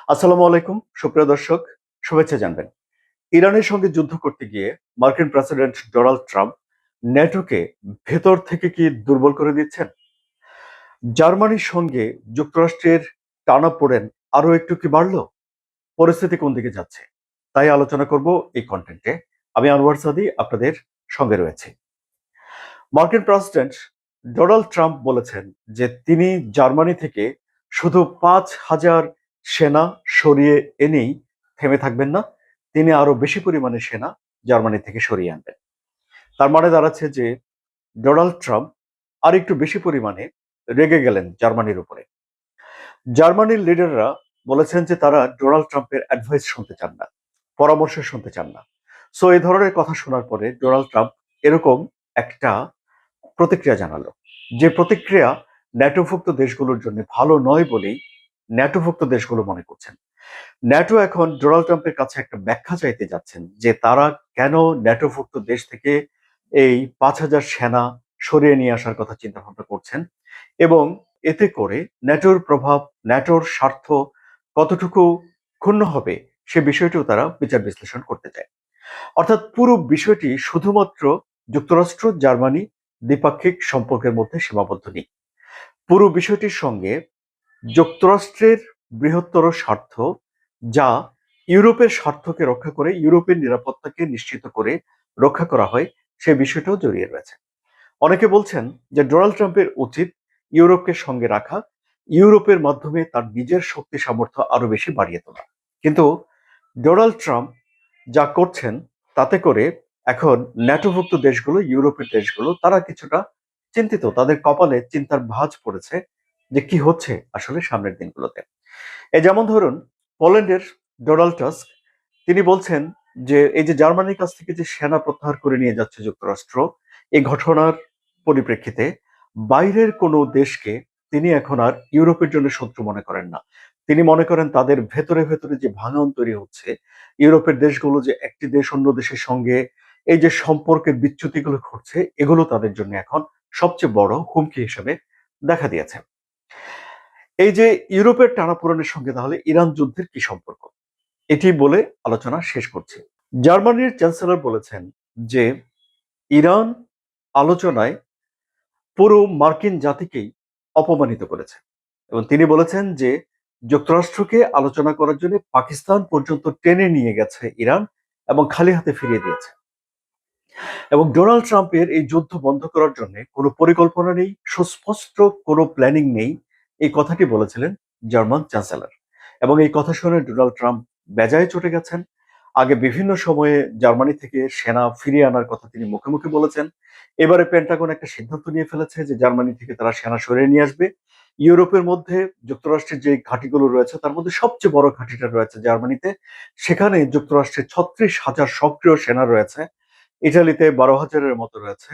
আসসালামু আলাইকুম সুপ্রিয় দর্শক, শুভেচ্ছা জানবেন। ইরানের সঙ্গে যুদ্ধ করতে গিয়ে মার্কিন প্রেসিডেন্ট ডোনাল্ড ট্রাম্প ন্যাটোকে ভেতর থেকে কি দুর্বল করে দিচ্ছেন? জার্মানির সঙ্গে যুক্তরাষ্ট্রের টানাপোড়েন আরো একটু কি বাড়লো? পরিস্থিতি কোন দিকে যাচ্ছে তাই আলোচনা করব এই কন্টেন্টে। আমি আনোয়ার সাদি আপনাদের সঙ্গে রয়েছে। মার্কিন প্রেসিডেন্ট ডোনাল্ড ট্রাম্প বলেছেন যে তিনি জার্মানি থেকে শুধু 5,000 সেনা সরিয়ে এনেই থেমে থাকবেন না, তিনি আরো বেশি পরিমাণে সেনা জার্মানি থেকে সরিয়ে আনবেন। তার মানে দাঁড়াচ্ছে যে ডোনাল্ড ট্রাম্প আর একটু বেশি পরিমাণে রেগে গেলেন জার্মানির উপরে। জার্মানির লিডাররা বলেছেন যে তারা ডোনাল্ড ট্রাম্পের অ্যাডভাইস শুনতে চান না, পরামর্শ শুনতে চান না। সো এই ধরনের কথা শোনার পরে ডোনাল্ড ট্রাম্প এরকম একটা প্রতিক্রিয়া জানালো, যে প্রতিক্রিয়া ন্যাটোভুক্ত দেশগুলোর জন্য ভালো নয় বলেই ন্যাটোভুক্ত দেশগুলো মনে করছেন। ন্যাটো এখন ডোনাল্ড ট্রাম্পের কাছে একটা ব্যাখ্যা চাইতে যাচ্ছেন যে তারা কেন ন্যাটোভুক্ত দেশ থেকে এই 5,000 সেনা সরিয়ে নিয়ে আসার কথা চিন্তা ভাবনা করছেন, এবং এতে করে ন্যাটোর প্রভাব, ন্যাটোর স্বার্থ কতটুকু ক্ষুণ্ণ হবে সে বিষয়টিও তারা বিচার বিশ্লেষণ করতে চায়। অর্থাৎ পুরো বিষয়টি শুধুমাত্র যুক্তরাষ্ট্র জার্মানি দ্বিপাক্ষিক সম্পর্কের মধ্যে সীমাবদ্ধ নেই। পুরো বিষয়টির সঙ্গে যুক্তরাষ্ট্রের বৃহত্তর স্বার্থ, যা ইউরোপের স্বার্থকে রক্ষা করে, ইউরোপের নিরাপত্তাকে নিশ্চিত করে রক্ষা করা হয়, সে বিষয়টাও জড়িয়ে রয়েছে। অনেকে বলছেন যে ডোনাল্ড ট্রাম্পের উচিত ইউরোপকে সঙ্গে রাখা, ইউরোপের মাধ্যমে তার নিজের শক্তি সামর্থ্য আরো বেশি বাড়িয়ে তোলা। কিন্তু ডোনাল্ড ট্রাম্প যা করছেন তাতে করে এখন ন্যাটোভুক্ত দেশগুলো, ইউরোপের দেশগুলো তারা কিছুটা চিন্তিত, তাদের কপালে চিন্তার ভাঁজ পড়েছে যে কি হচ্ছে আসলে সামনের দিনগুলোতে। যেমন ধরুন, পোল্যান্ডের ডোনাল্ড টাস্ক তিনি বলছেন যে এই যে জার্মানির কাছ থেকে যে সেনা প্রত্যাহার করে নিয়ে যাচ্ছে যুক্তরাষ্ট্র, এই ঘটনার পরিপ্রেক্ষিতে বাইরের কোনো দেশকে তিনি এখন আর ইউরোপের জন্য শত্রু মনে করেন না। তিনি মনে করেন তাদের ভেতরে ভেতরে যে ভাঙন তৈরি হচ্ছে, ইউরোপের দেশগুলো যে একটি দেশ অন্য দেশের সঙ্গে এই যে সম্পর্কের বিচ্যুতিগুলো ঘটছে, এগুলো তাদের জন্য এখন সবচেয়ে বড় হুমকি হিসেবে দেখা দিয়েছে। এই যে ইউরোপের টানাপোড়েনের সঙ্গে তাহলে ইরান যুদ্ধের কি সম্পর্ক, এটি বলে আলোচনা শেষ করছি। জার্মানির চ্যান্সেলর বলেছেন যে ইরান আলোচনায় পুরো মার্কিন জাতিকেই অপমানিত করেছে, এবং তিনি বলেছেন যে যুক্তরাষ্ট্রকে আলোচনা করার জন্য পাকিস্তান পর্যন্ত টেনে নিয়ে গেছে ইরান এবং খালি হাতে ফিরিয়ে দিয়েছে। এবং ডোনাল্ড ট্রাম্পের এই যুদ্ধ বন্ধ করার জন্য কোনো পরিকল্পনা নেই, সুস্পষ্ট কোনো প্ল্যানিং নেই, এই কথাটি বলেছিলেন জার্মান চ্যান্সেলর। এবং এই কথা শুনে ডোনাল্ড ট্রাম্প বেজায় চটে গেছেন। আগে বিভিন্ন সময়ে জার্মানি থেকে সেনা ফিরিয়ে আনার কথা তিনি মুখে মুখে বলেছেন। এবারে পেন্টাগন একটা সিদ্ধান্ত নিয়ে ফেলেছে যে জার্মানি থেকে তারা সেনা সরিয়ে নিয়ে আসবে। ইউরোপের মধ্যে যুক্তরাষ্ট্রের যে ঘাঁটিগুলো রয়েছে তার মধ্যে সবচেয়ে বড় ঘাঁটিটা রয়েছে জার্মানিতে, সেখানে যুক্তরাষ্ট্রের 36,000 সক্রিয় সেনা রয়েছে। ইটালিতে 12,000-এর মতো রয়েছে,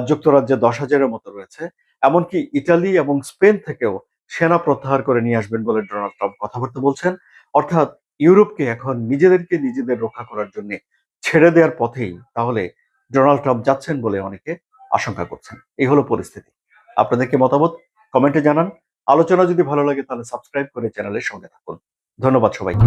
যুক্তরাজ্যে 10,000-এর মতো রয়েছে। এমনকি ইটালি এবং স্পেন থেকেও সেনা প্রত্যাহার করে নিয়ে আসবেন বলে ডোনাল্ড ট্রাম্প কথাবার্তা বলছেন। অর্থাৎ ইউরোপকে এখন নিজেদেরকে নিজেদের রক্ষা করার জন্য ছেড়ে দেওয়ার পথেই তাহলে ডোনাল্ড ট্রাম্প যাচ্ছেন বলে অনেকে আশঙ্কা করছেন। এই হলো পরিস্থিতি। আপনাদের কি মতামত কমেন্টে জানান। আলোচনা যদি ভালো লাগে তাহলে সাবস্ক্রাইব করে চ্যানেলের সঙ্গে থাকুন। ধন্যবাদ সবাইকে।